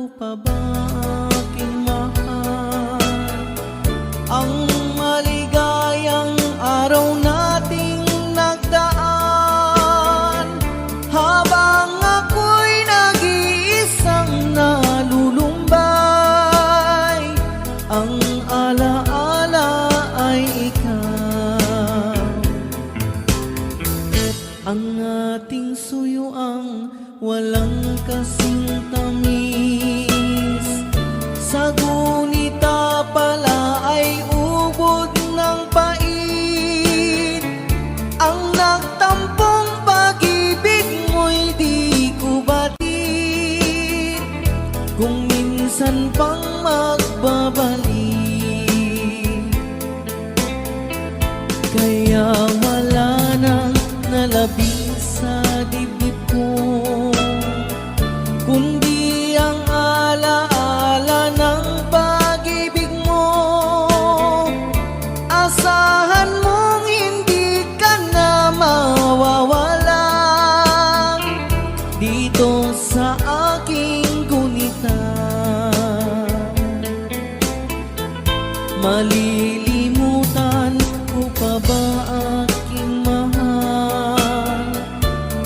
ko pa ba aking mahal ang maligayang araw nating nagdaan, habang ako'y nag-iisang nalulumbay. Ang alaala ay ikaw, ang ating suyuang walang kasing tamis. Sa gunita pala ay ubod ng pait. Ang nagtampong pag-ibig mo'y di ko batid, kung minsan pang magbabalik. Kaya wala nang nalabis sa dibdib ko, kundi ang alaala ng pag-ibig mo. Asahan mong hindi ka na mawawala dito sa aking gunita. Malilimutan ko pa ba aking mahal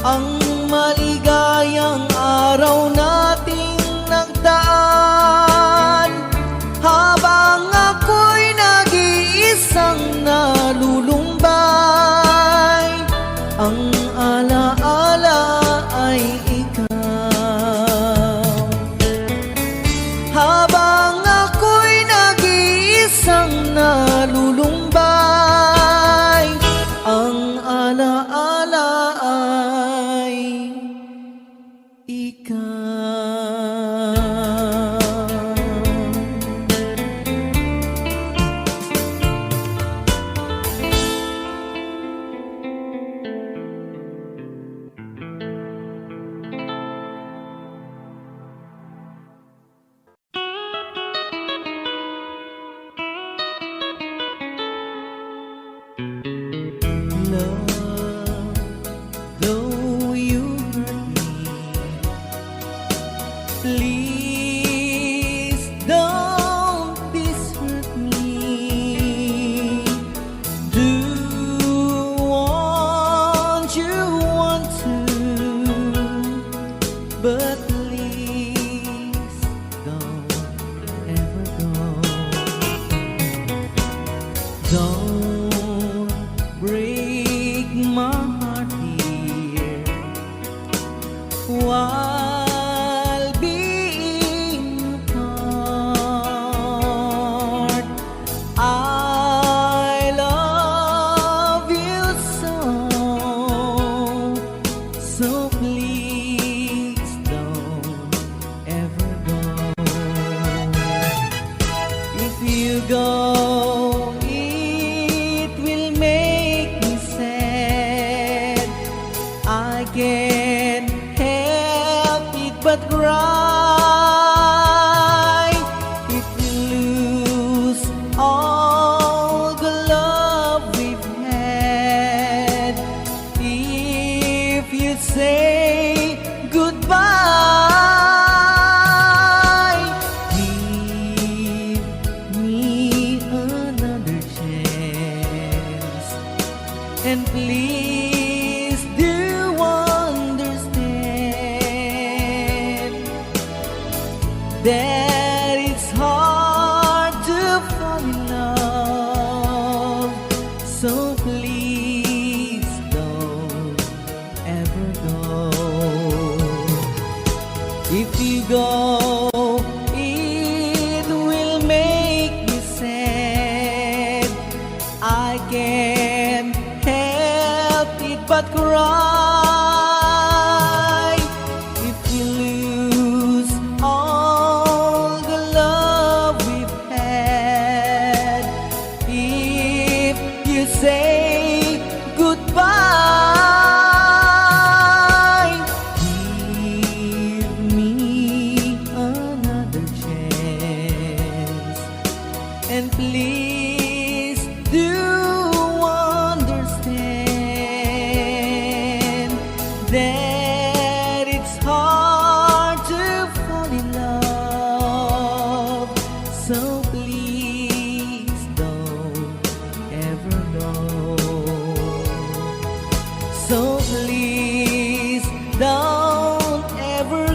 ang maligayang araw nating nagdaan, habang ako'y nag-iisang nalulumbay. Ang alaala ay ikaw, habang ako'y nag-iisang nalulumbay. Ang alaala ay ikaw. Love, though you hurt me, please don't dishurt me. Do what you want to, but please don't ever go. Don't break my heart, dear, while being apart. I love you so please don't ever go. If you go, it will make me sad. I can't help it but cry. If we lose all the love we've had, if you say goodbye, give me another chance, and please do understand that it's hard to fall in love. So please don't ever go. If you go, it will make me sad. I can't help it but cry. If you lose all the love we've had, if you say goodbye, give me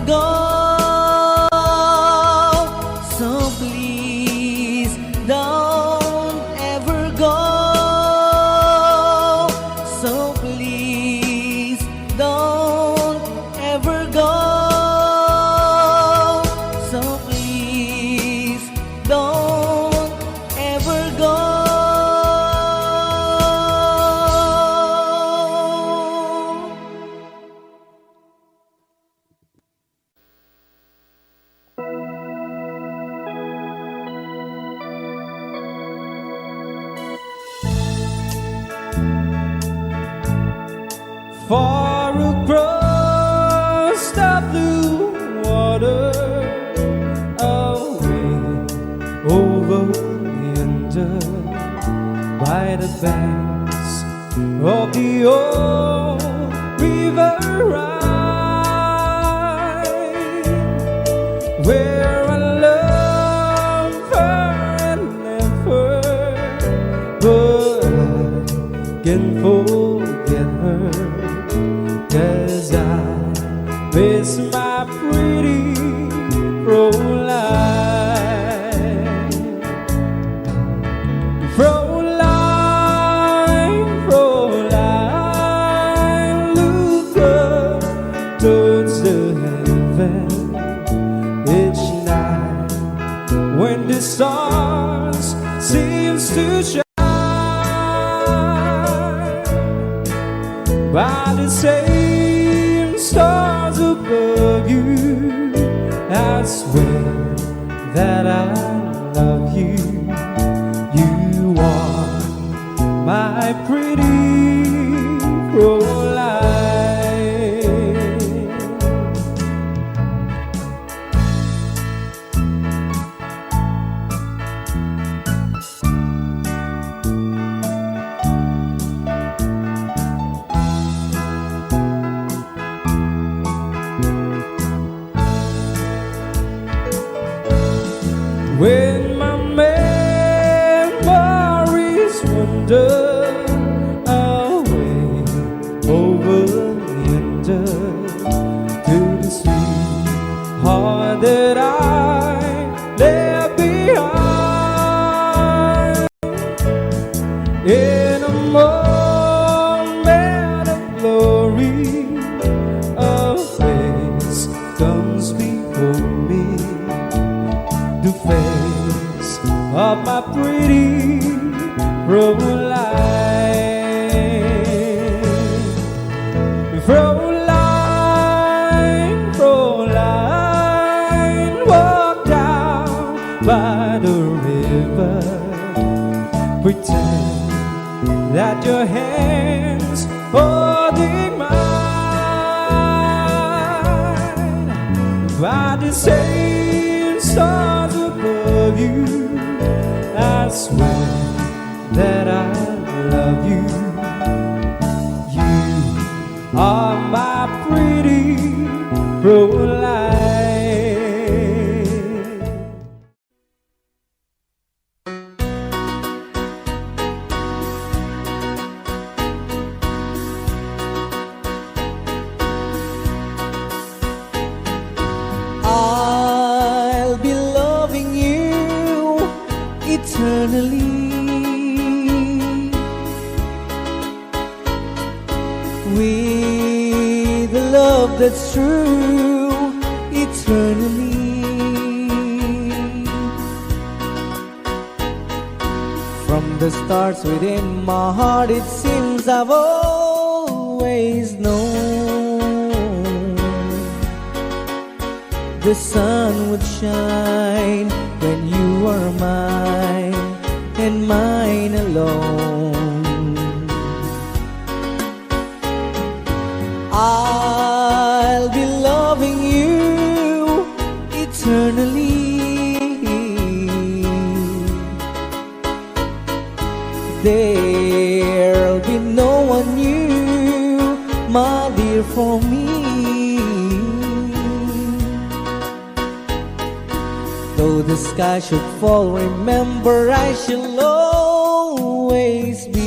go. So please don't ever go. So please don't ever go. So please don't ever go. Far across the blue water, away over yonder, by the banks of the old river Rhine, where I love her and never, but I can forget her. 'Cause I miss my pretty Fräulein. Fräulein, Fräulein, look up towards the heaven each night when the stars seems to shine. By the same stars above you, I swear that I love you. You are my pretty Fräulein. When my memories wander away over yonder to the sweet heart that I left behind, in a moment of glory, a face comes before me, the face of my pretty Fräulein. Fräulein, Fräulein, walk down by the river, pretend that your hands holding mine. By the same stars above you, I swear that I love you. You are my pretty Fräulein. I'll be loving you eternally. With a love that's true eternally. From the stars within my heart, it seems I've always known the sun would shine when you were mine and mine alone. I'll be loving you eternally. There'll be no one new, my dear, for me. Though the sky should fall, remember I shall always be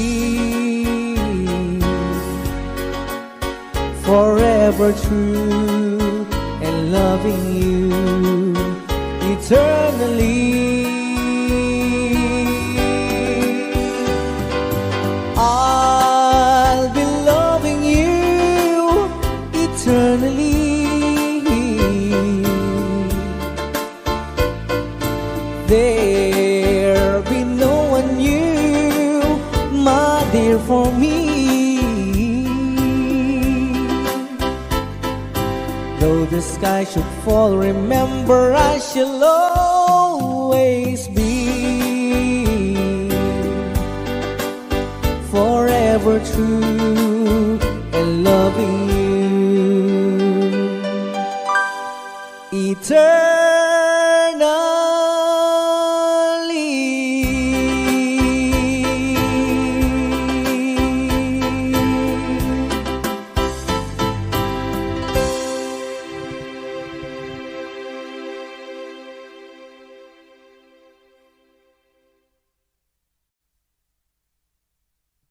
forever true and love loving you eternally. I'll be loving you eternally. There be no one new, my dear, for me. Though the sky should fall, remember I shall always be forever true and loving you eternally.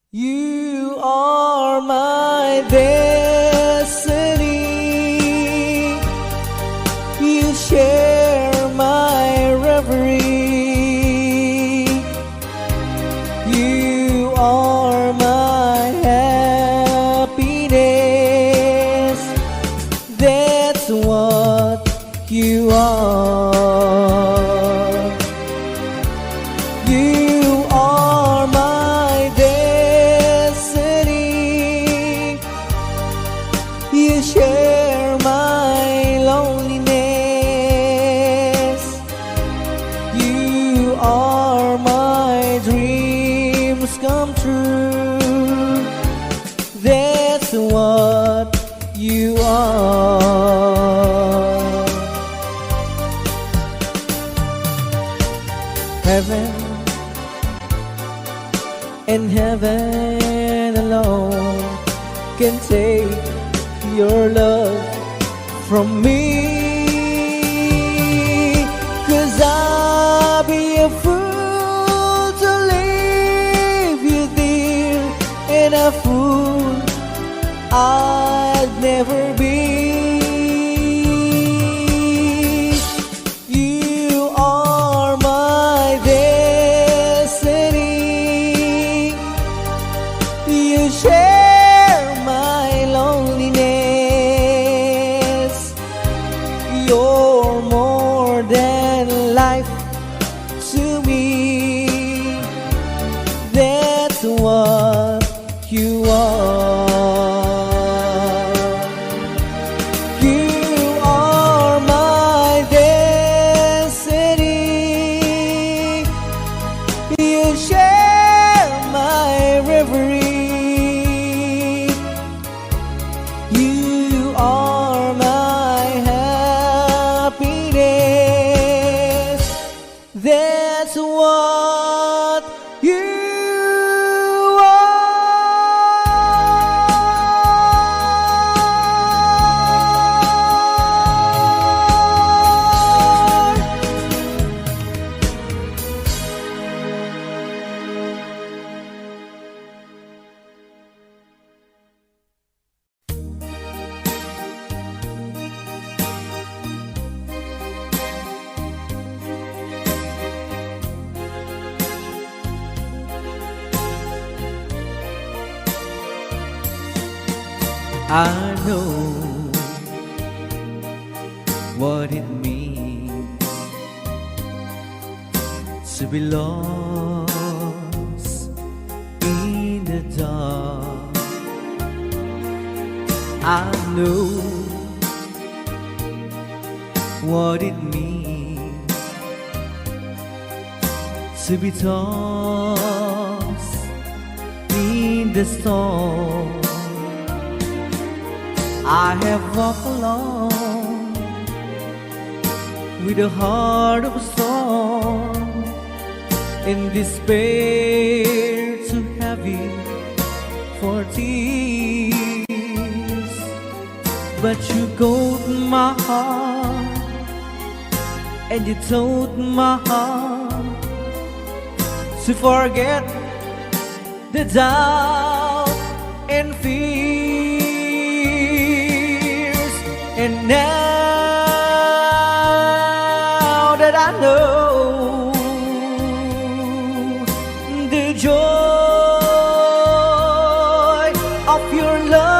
You are my destiny. You share my reverie. You are my happiness. That's what you are. You are my destiny. You share my loneliness. You are my dreams come true. That's what you are. Heaven and heaven alone can take your love from me. 'Cause I'll be a fool to leave you dear, and a fool I'd never be. You are my destiny. You share my loneliness. You're more than life to me. That's what you are. You are my destiny. You share my reverie. You are my happiness. That's what you are. I know what it means to be lost in the dark. I know what it means to be tossed in the storm. I have walked alone with a heart of a storm, in despair too heavy for tears. But you caught my heart and you told my heart to forget the doubt and fears. And now I know the joy of your love.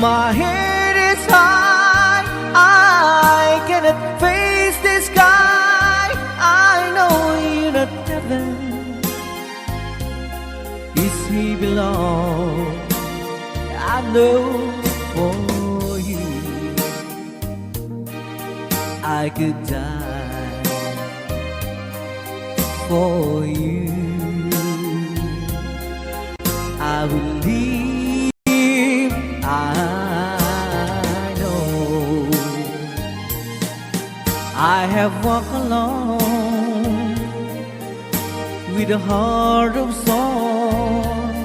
My head is high, I cannot face the sky. I know you're not heaven, is he belong. I know for you I could die for you. I will leave, I know. I have walked alone with a heart of song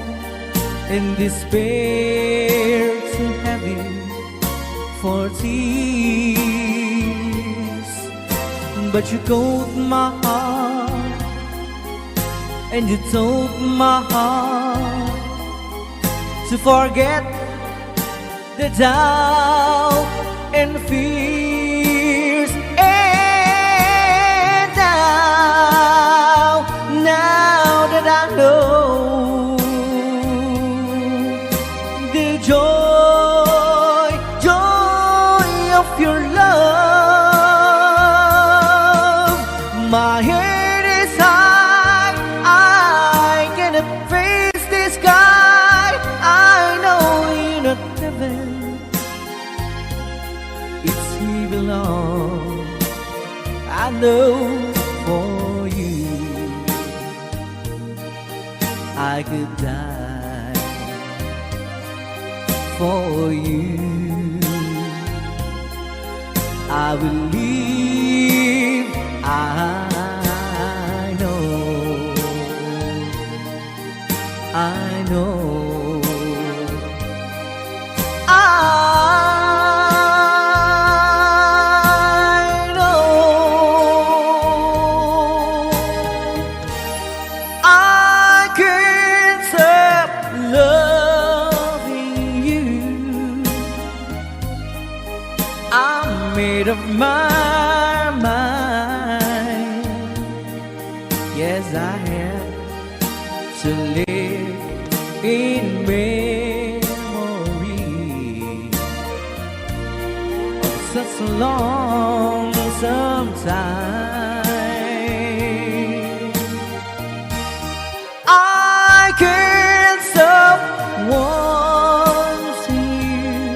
and despair too heavy for tears. But you caught my heart and you told my heart to forget the doubt and fears. And now that I know the joy of your love, my head is high, I cannot face the sky. I know you're not heaven, it's he belong. I know for you I could die for you. I will leave, I know, I know, I know. I can't stop loving you. I'm made up my mind. Yes, I have to live in memory of such a long time. I can't stop wanting you.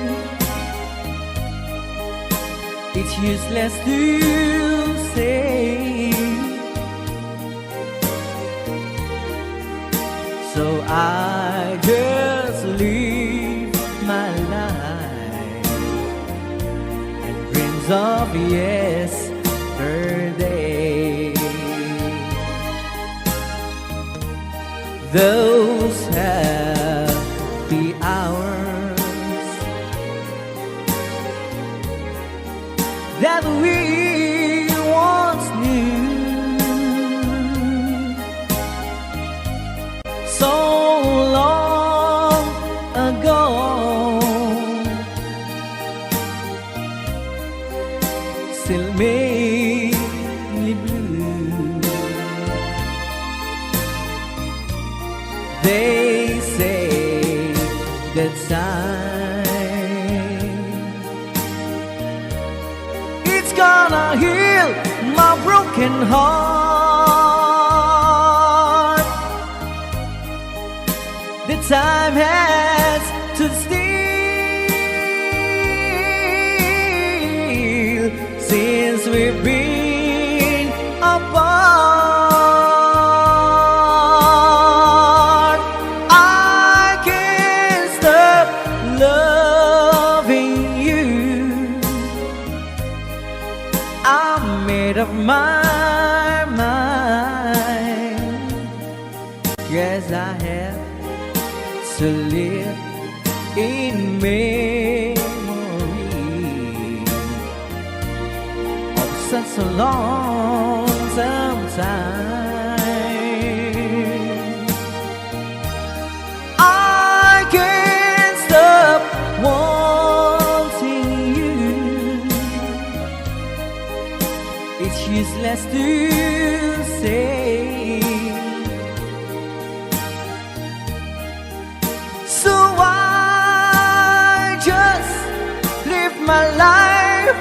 It's useless to say, so I just live my life and dreams of yesterday. Those happy hours that we once knew, so long ago, still make me blue. They say that time it's gonna heal my broken heart. The time has to steal since we've been apart. I can't stop loving you. I'm made up my mind. Yes, I have to live in memory of such a long time. I can't stop wanting you. less to say. So I just live my life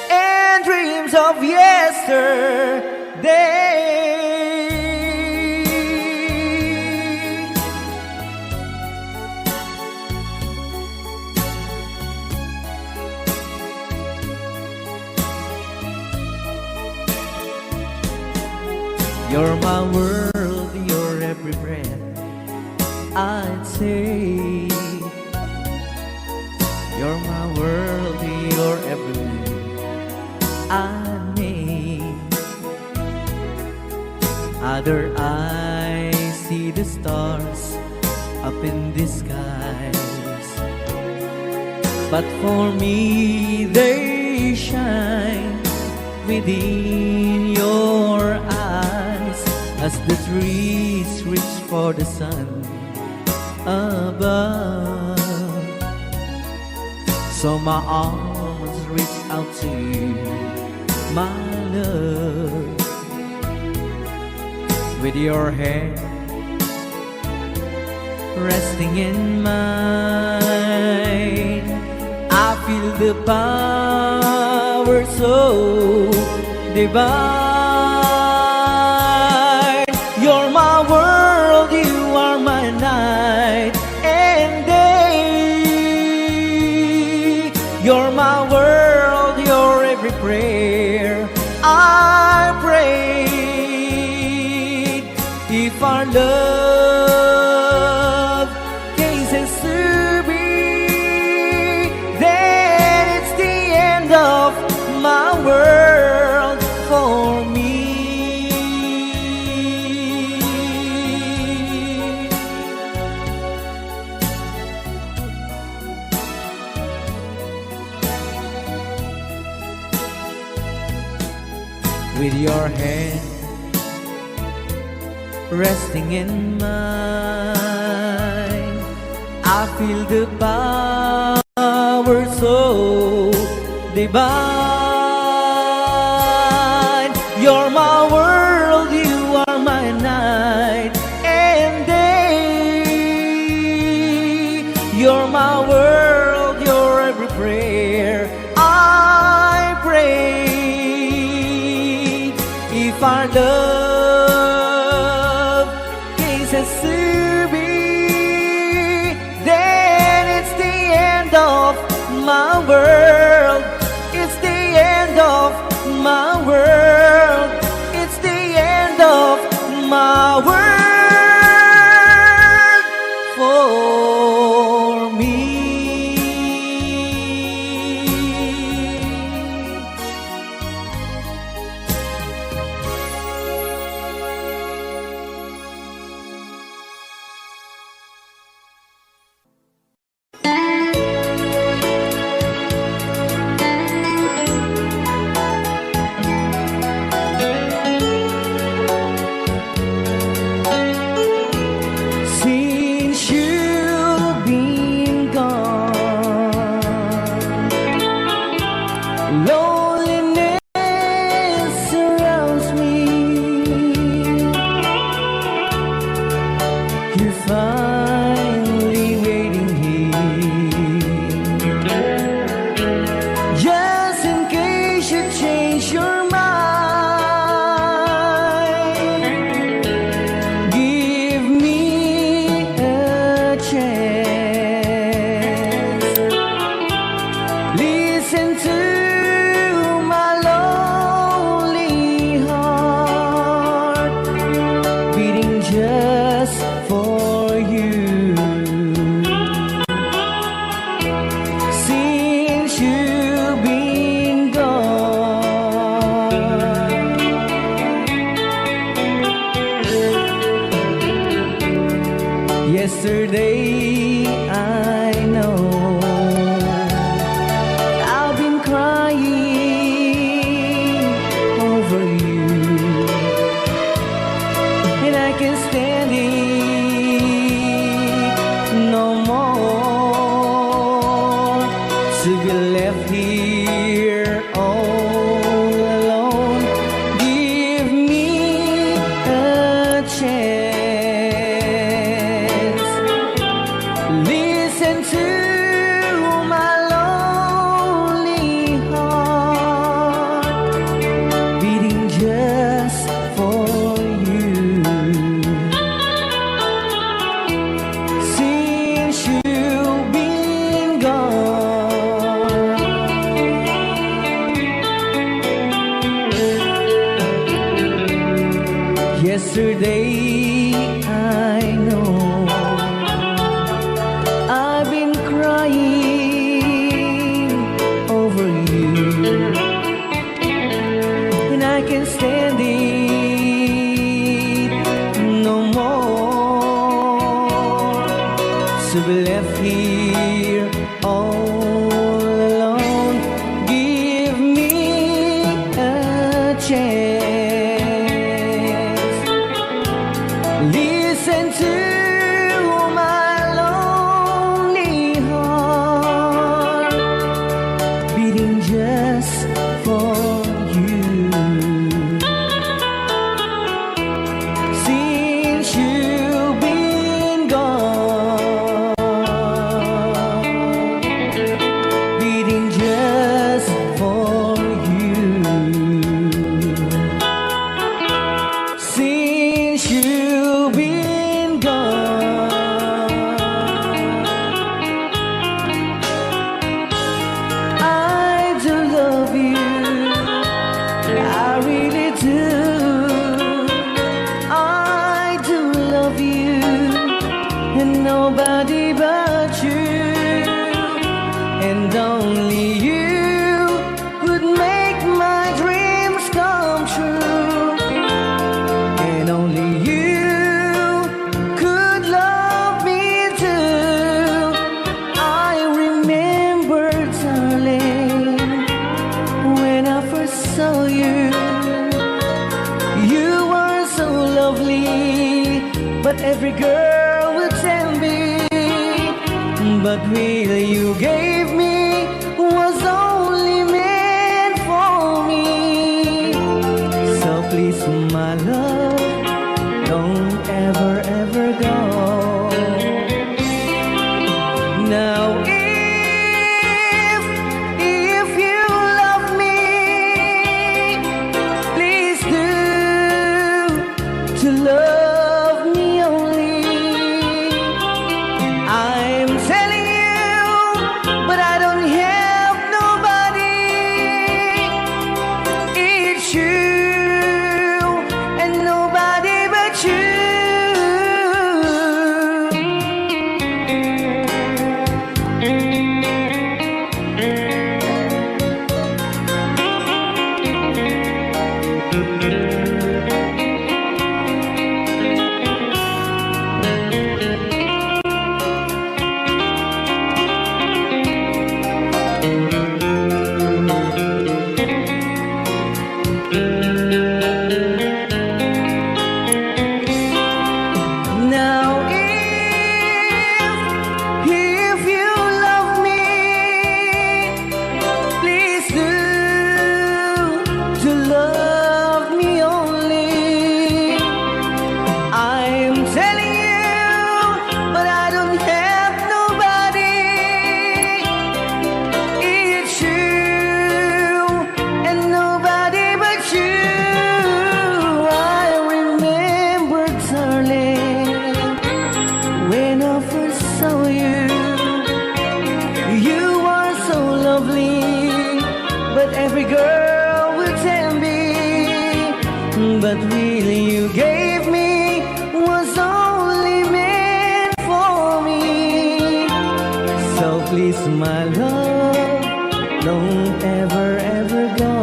and dreams of yesterday. You're my world, you're every breath I'd say. You're my world, you're every move I make. Other eyes see the stars up in the skies, but for me they shine within your eyes, as the trees reach for the sun above. So my arms reach out to you, my love. With your hand resting in mine, I feel the power so divine. You're my world, you are my night and day. You're my world, you're every prayer I prayed. If our love cases to be, then it's the end of my world for me. With your hand resting in mine, I feel the power so divine. You're my world, you are my night and day. You're my world, you're every prayer I pray. If our love cases to be, then it's the end of my world. It's the end of my world. It's the end of my world for me. Since you've been gone, loneliness surrounds me. You're finally waiting here, just in case you change your mind. Give me a chance. Listen to my lonely heart beating just for you. Since you've been gone, yesterday I know I've been crying over you, and I can't stand it no more, to be left here all alone. Yesterday I know I've been crying over you, and I can't stand it no more. To be left here all alone, give me a chance. Listen to my lonely heart beating just for you. Since you've been gone, beating just for you. Since you've been gone, I do love you, I really do. I do love you, and nobody but you, and only you would make my dreams come true, and only you could love me too. I remember, darling, when I first saw you, you were so lovely, but every girl would tell me, but really you gave me was only meant for me. So please, my love, don't ever, ever go. Now if you love me, please do to love me only. I'm telling you, but I don't have nobody. It's you and nobody but you. Now if you love me, please do to love me only. I'm telling you, but I don't have nobody. It's you and nobody but you. I remember, darling, when I first saw you, you were so lovely, but every girl would tell me, but really you gave me was only meant for me. So please, my love, don't ever, ever go.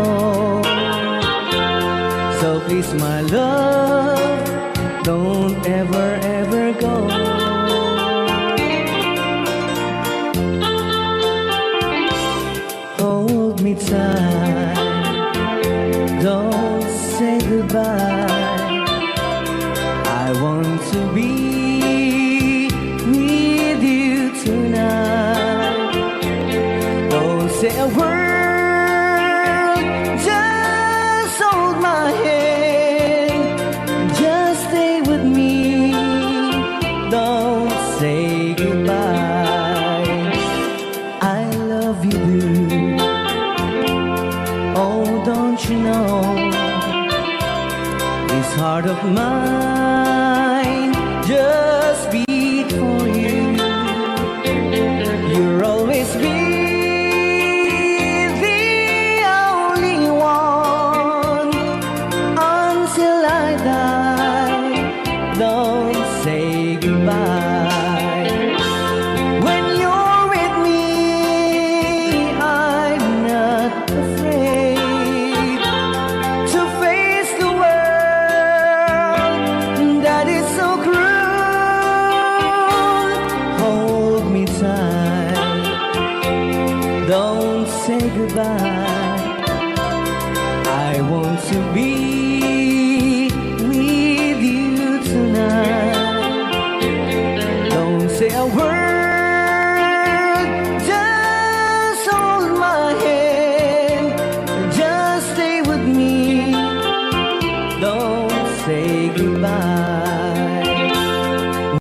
So please, my love, don't ever, ever go. Hold me tight, don't say goodbye. I want to be with you tonight. Don't say a word, just hold my hand, just stay with me. Don't say goodbye. I love you, boo. Oh, don't you know, this heart of mine just beat for you. You'll always be the only one until I die. say goodbye. I want to be with you tonight. Don't say a word, just hold my hand, just stay with me. Don't say goodbye.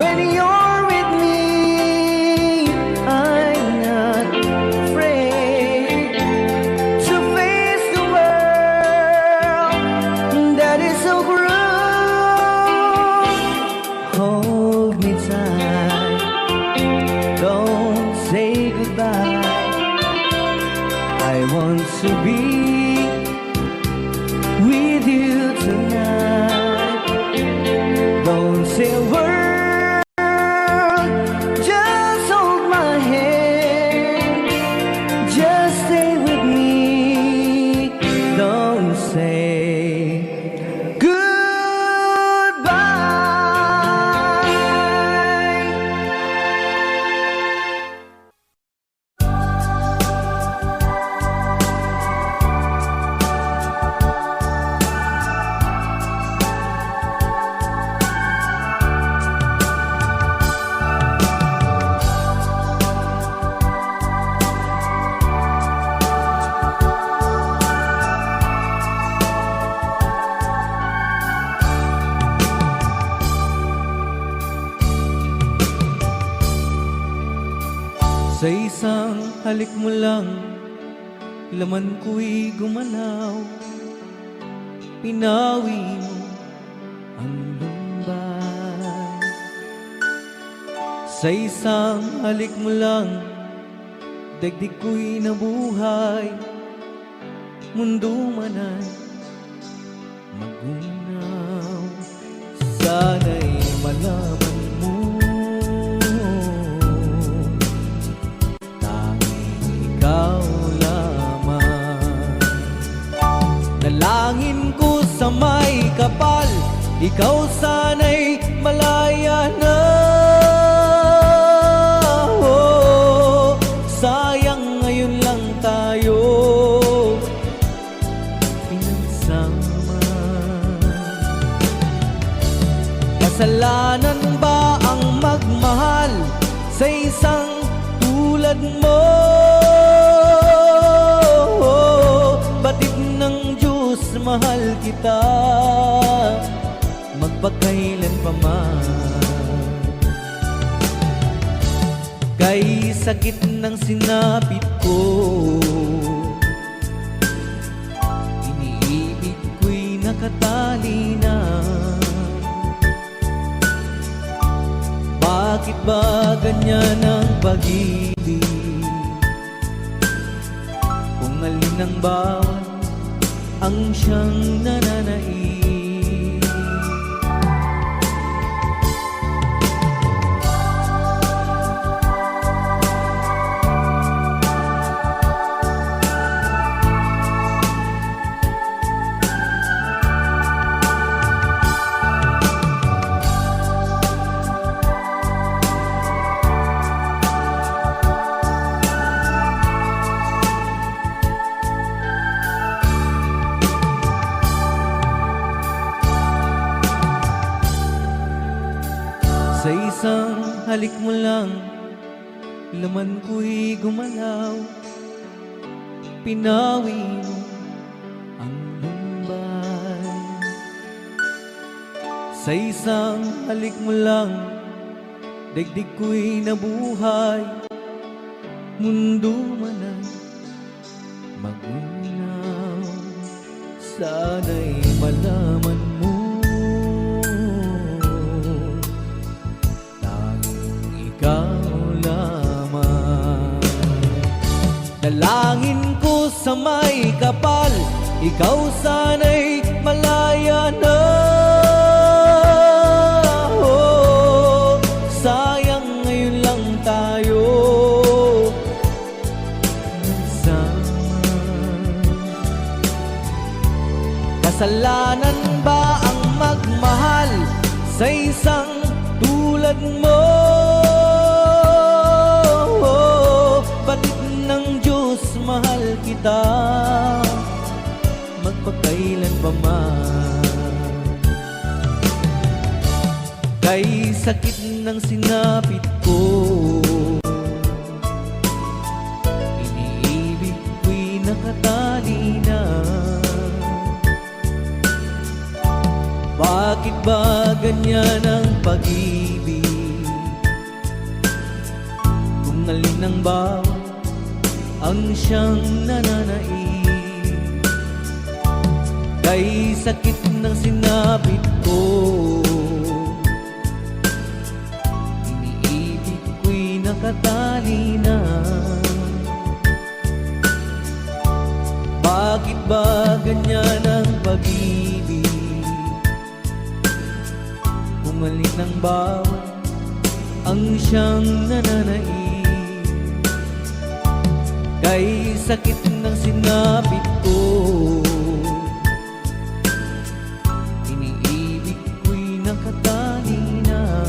When you're with me, I'm not afraid to face the world that is so cruel. Hold me tight, don't say goodbye. I want to be with you tonight. Don't say a word, just hold my hand, just stay with me. Don't say goodbye. Sa isang halik mo lang, laman ko'y gumalaw. Pinawi mo ang lumbay. Sa isang halik mo lang, daigdig ko'y nabuhay. Mundo man ay magunaw. Sana'y malaman mo, ikaw lamang. Dalangin ko sa may kapal, ikaw sana'y malaya na. Oh, sayang ngayon lang tayo pinagsama. Kasalanan ba ang magmahal sa isang tulad mo? Batid ng Diyos, mahal kita magpakailan pa man. Kay sakit ng sinapit ko, iniibig ko'y nakatali na. Bakit ba ganyan ang pag-ibig? Kung alin ang bawat ang siyang nananaig. Sa isang halik mo lang, laman ko'y gumalaw. Pinawi mo ang lumbay. Sa isang halik mo lang, daigdig ko'y nabuhay. Mundo man ay magunaw. Sana'y malaman mo, ikaw lamang. Dalangin ko sa may kapal, ikaw sana'y malaya na. Oh, sayang ngayon lang tayo nagsama. Kasalanan ba ang magmahal sa isang tulad mo? Batid ng Diyos, mahal kita magpakailan pa man. Kay sakit ng sinapit ko, iniibig ko'y nakatali na. Bakit ba ganyan ang pag-ibig? Kung alin ang bawat ang siyang nananaig. Kay sakit ng sinapit ko, iniibig ko'y nakatali na. Bakit ba ganyan ang pag-ibig? Kung alin ang bawat ang siyang nananaig. Kay sakit ng sinapit ko, iniibig ko'y nakatali na.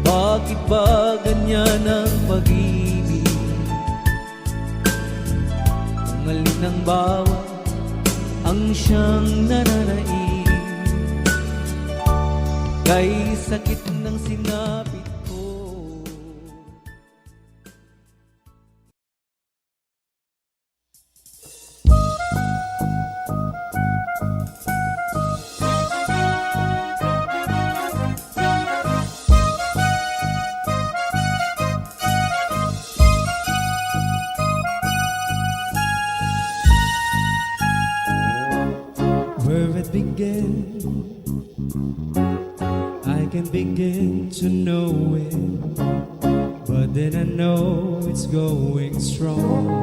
Bakit ba ganyan ang pag-ibig? Kung alin ang bawat ang siyang nananaig. Kay sakit ng sinapit ko. Where it began, I can begin to know it, but then I know it's going strong.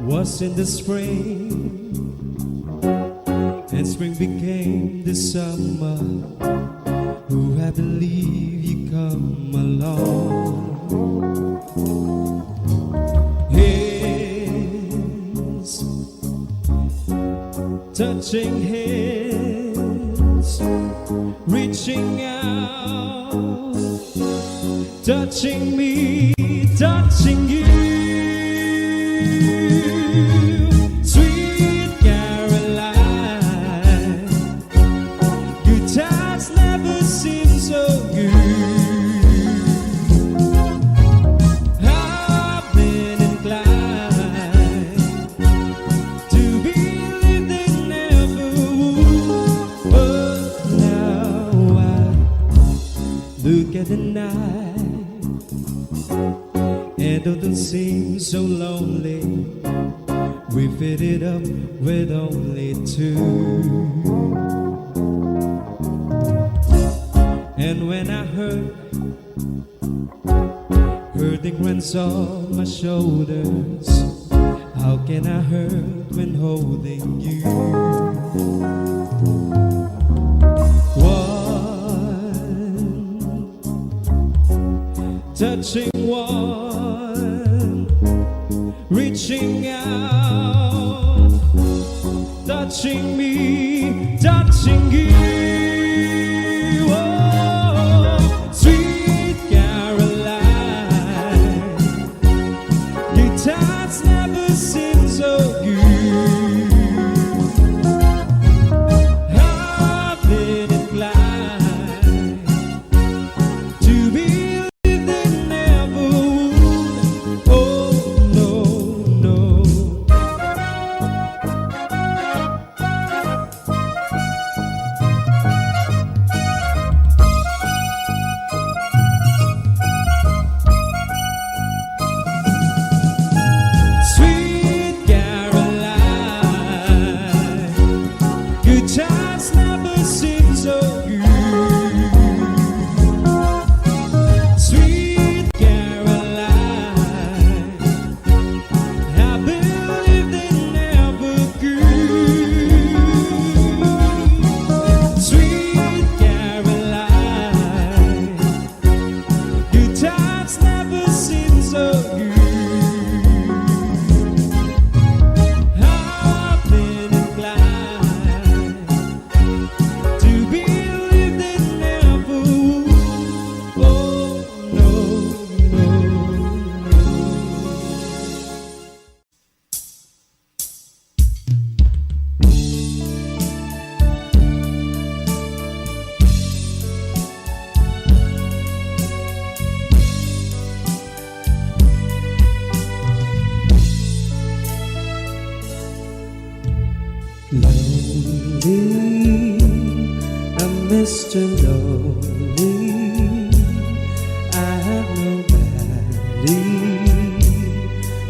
Was in the spring, and spring became the summer. Who had believed you come along? Hands, touching hands, reaching out, touching me, touching you. Sweet Caroline, good times never seem so good. I've been inclined to believe they never would, but now I look at the night and it doesn't seem so lonely. We fit it up with only two. And when I hurting runs off my shoulders, how can I hurt when holding you? One, touching one, reaching out, touching me, touching you. Oh, sweet Caroline, good times never seem so good. I've been inclined to believe they never would. Oh, no, no.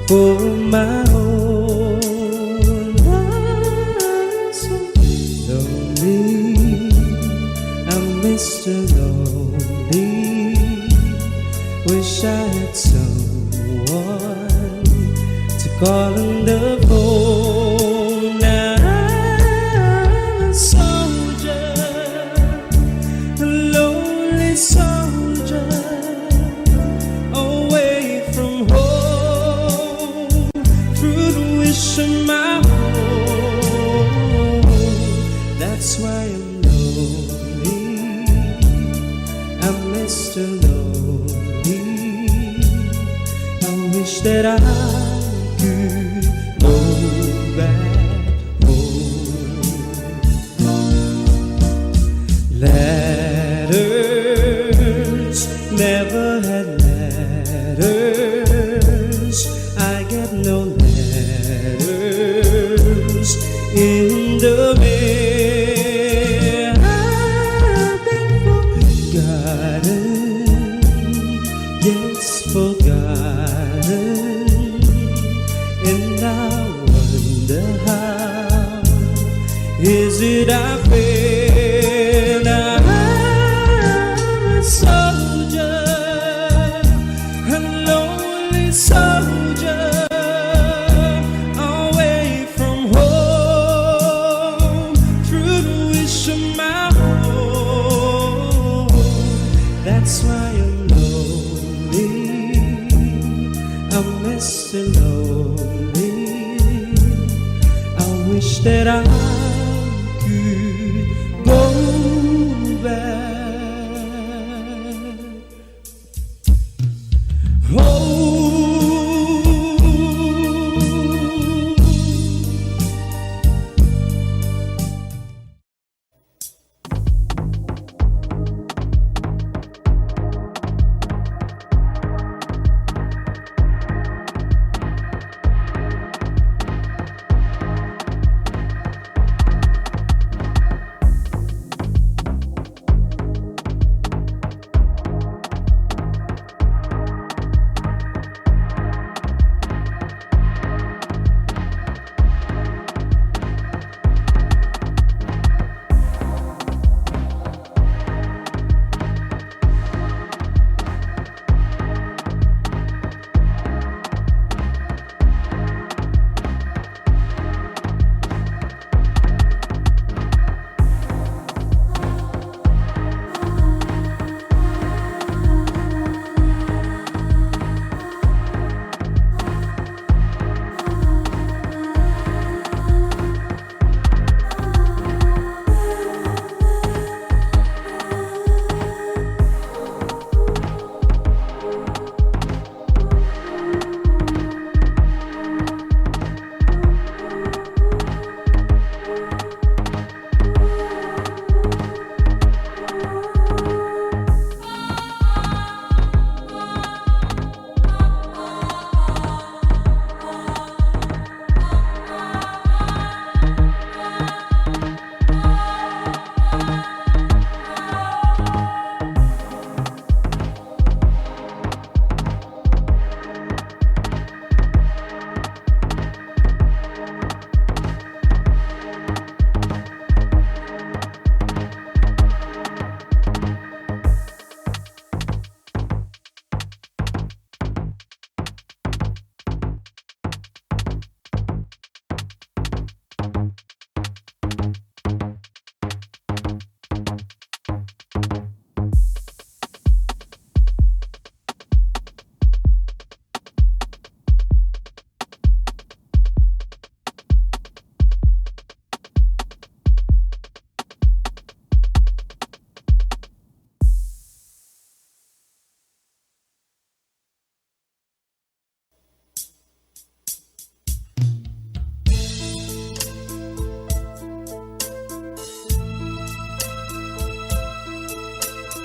for my own. I'm so lonely, I'm Mr. Lonely. Wish I had someone to call on the phone. Now I'm a soldier, a lonely soldier, away from home, through the wish of my home. That's why I'm lonely, I'm Mr. Lonely. I wish that I could go back home. Letters, never had letters. I get no letters in the mail. I've been forgotten, yes, forgotten. And I wonder how is it I feel. I'm a soldier, a lonely soldier, away from home, through the wish of my home. That's why I'm lonely, I'm Mr. Lonely. I wish that I could go back home.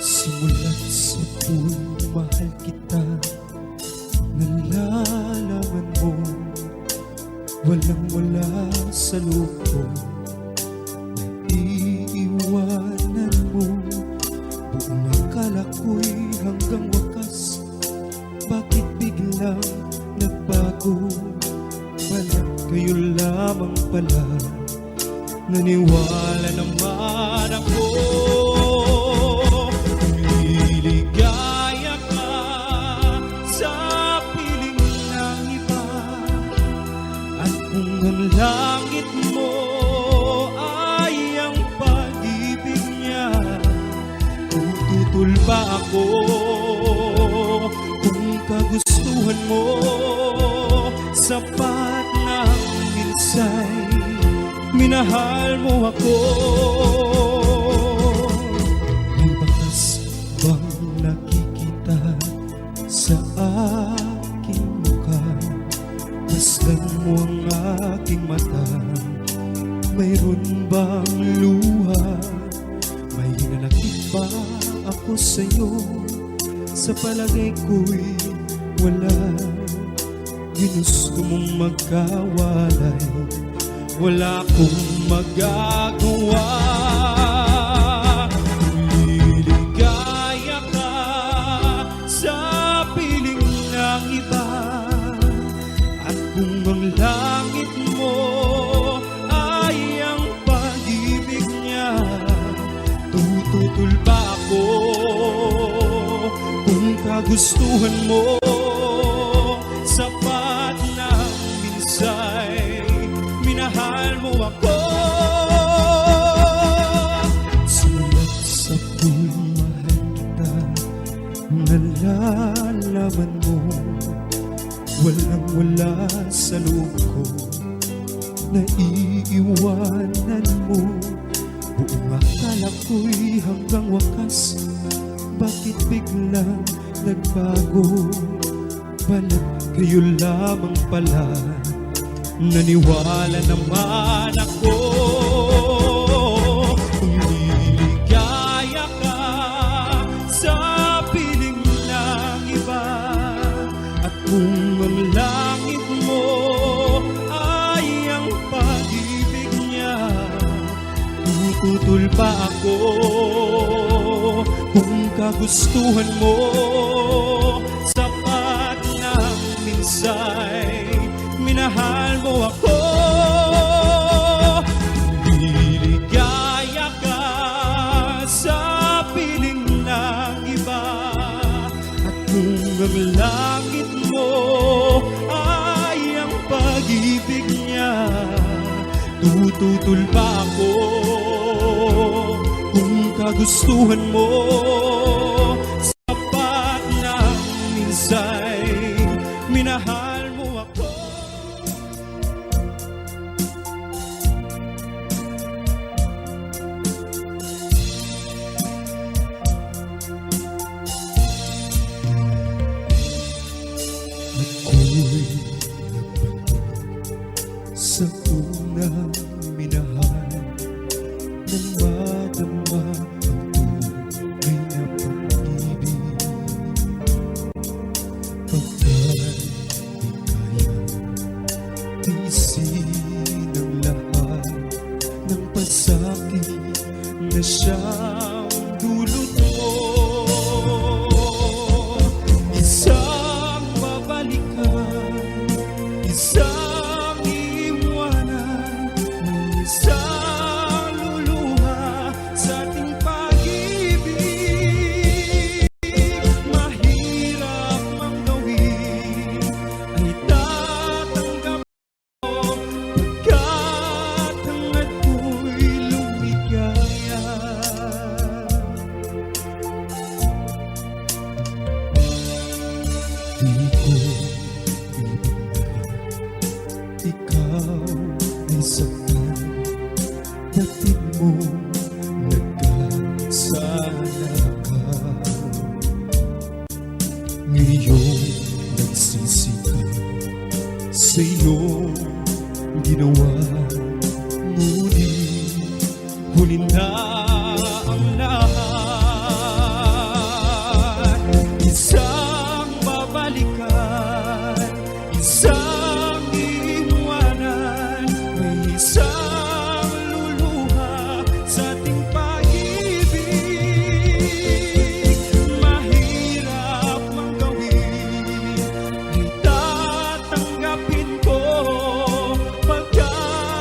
Simula't sa puwing mahal kita, nalalaman mo, walang-wala sa loob ko, iiwanan mo. Buong akala ko'y hanggang wakas, bakit biglang nagbago? pala, naniwala naman ako. Liligaya ka sa piling ng iba, at kung ang langit mo ay ang pag-ibig niya, tututol ba ako kung kagustuhan mo? Sapat na minsay minahal mo ako. May bakas bang nakikita sa aking mukha? Masdan mo ang aking mata, mayroon bang luha? May hinanakit ba ako sa'yo? Sa palagay ko'y wala. Ginusto mong magkawalay, wala akong magagawa. Liligaya ka sa piling ng iba, at kung ang langit mo ay ang pag-ibig niya, tututol ba ako kung kagustuhan mo? Sapat na minsay minahal mo ako. Sulat sa pumahanda, nalalaman mo, walang wala sa loob ko, naiiwanan mo. Buong akala ko'y hanggang wakas, bakit biglang nagbago? Balat kayo lamang pala, naniwala naman ako. Kung liligaya ka sa piling ng iba, at kung ang langit mo ay ang pag-ibig niya, tututol ba ako kung kagustuhan mo? Sapat na minsay minahal mo ako. Liligaya ka sa piling ng iba, at kung ang langit mo ay ang pag-ibig niya, tututol ba ako kung kagustuhan mo? Sapat na minsay minahal mo ako. Ako'y nagbato sa unang minahal, nang madama ang tunay na pag-ibig. Pagkat di kaya tiisin ang lahat ng pasakit na siyang dulot mo. Isang babalikan, isang iiwanan, isang luluha sa ating pag-ibig. Mahirap mang gawin, ay tatanggap mo, pagkat hangad ko'y lumigaya. Di ko ibig na ikaw ay saktan, batid mo nagkasala ka. Ngayong nagsisi ka sa iyong ginawa, ngunit huli na ang lahat. Isang babalikan, isang iiwanan, may isang luluha sa ating pag-ibig. Mahirap mang gawin, ay tatanggapin ko, pagkat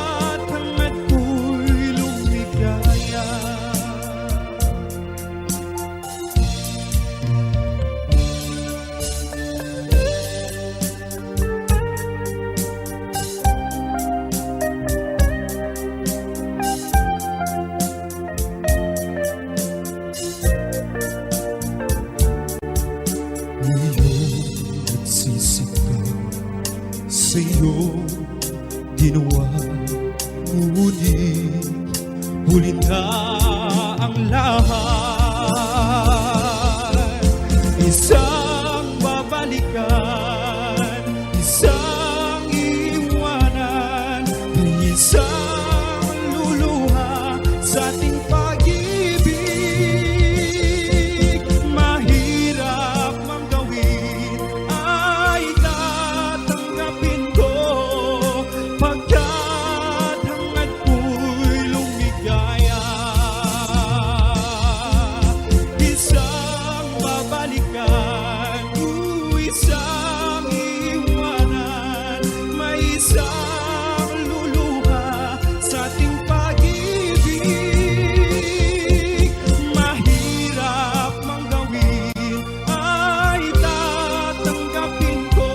Iyong nagsisigaw sa iyong ginawa, ngunit huli na ang lahat. Isang babalikan, isang iwanan, isang luluha sa ating pag-ibig. Mahirap mang gawin ay tatanggapin ko, pagkat hangad ko'y lumigaya. Isang babalikan, isang iwanan, may isang luluha sa ating pag-ibig. Mahirap mang gawin ay tatanggapin ko,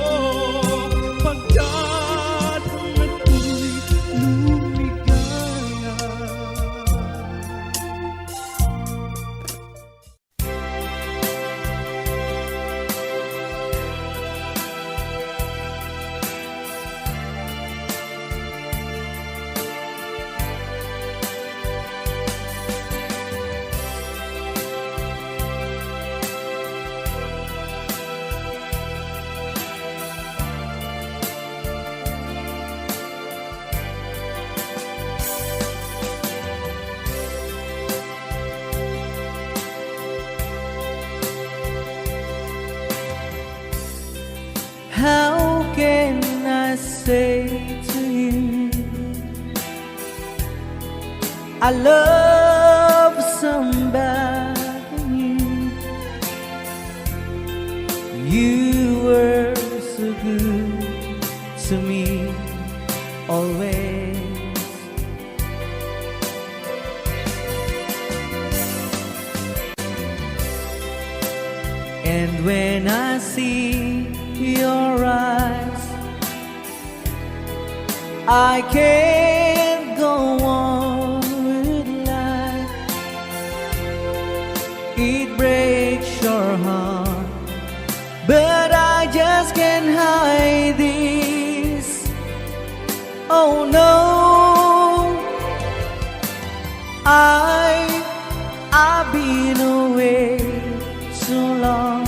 pagkat hangad ko'y lumigaya. How can I say to you I love somebody new? You were so good to me always. And when I see your eyes, I can't go on with life. It breaks your heart, but I just can't hide this. Oh no, I've been away so long.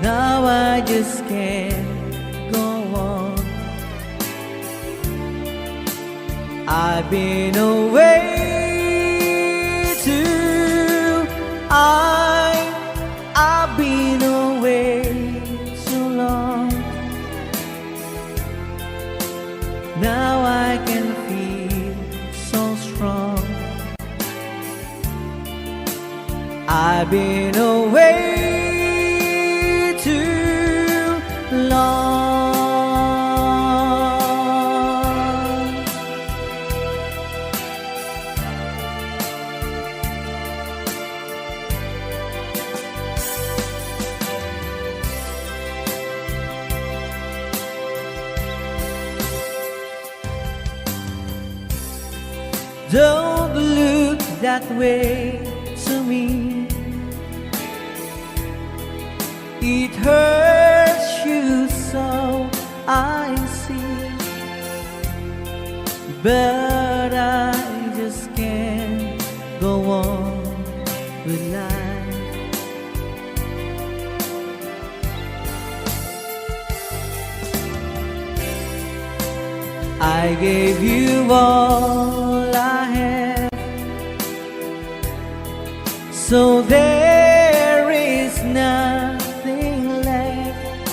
Now I just can't go on. I've been away too. I've been away so long. Now I can feel so strong. I've been away too long. Don't look that way to me. It hurts you so, I see. But I just can't go on with life. I gave you all I have, so there is nothing left.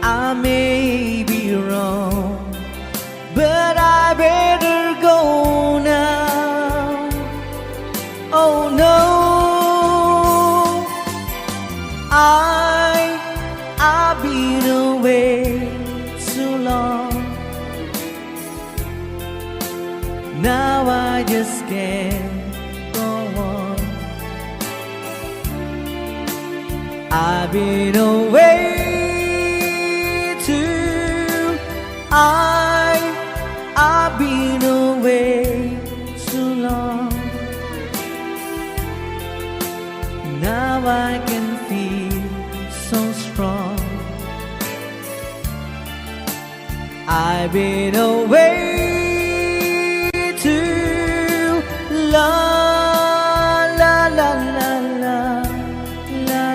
I may be wrong, but I better go now. Oh no, I've been away so long. Now I just can't go on. I've been away too. I've been away so long. Now I can feel so strong. I've been away too long. La la la la la la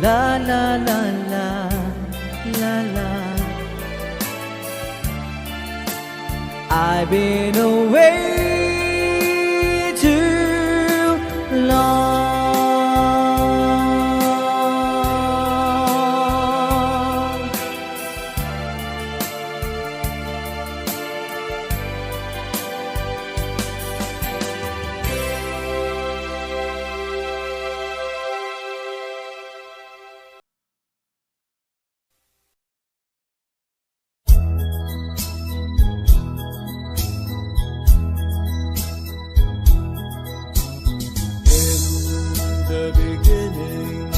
la la la la la la. I've been away too long. The beginning,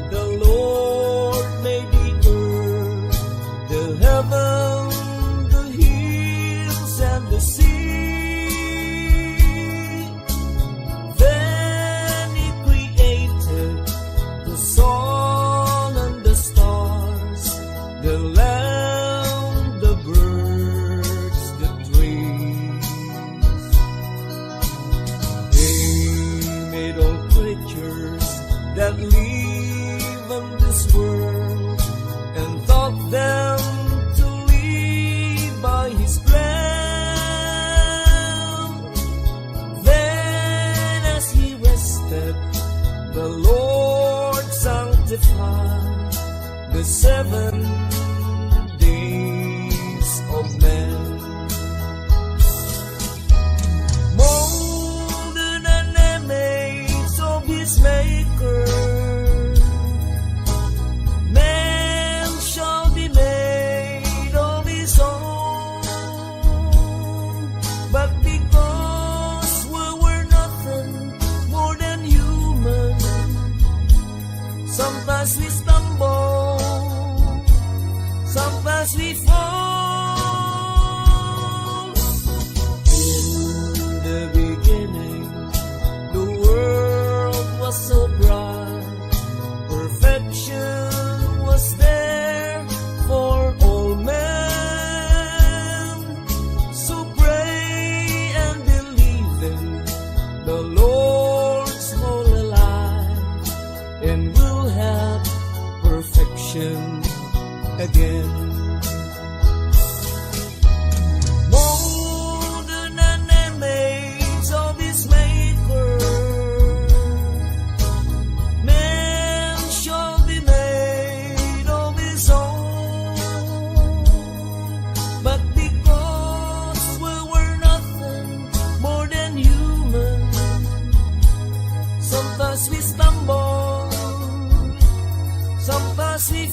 the Lord made the earth, the heaven, the hills, and the sea. Then He created the sun and the stars, the land, the birds, the trees. He made all creatures that live in this world and taught them to live by His plan. Then as He rested, the Lord sanctified the 7 days of man. Molded and image of His Maker, man shall be made of His own. But because we were nothing more than human, sometimes we stumble, sometimes we fall. In the beginning, the world was so bright, perfection was there for all men. So pray and believe in the Lord's holy life, and we'll have perfection again. Molded and image of His Maker, man shall be made of His own. But because we were nothing more than human, sometimes we stumble, sometimes we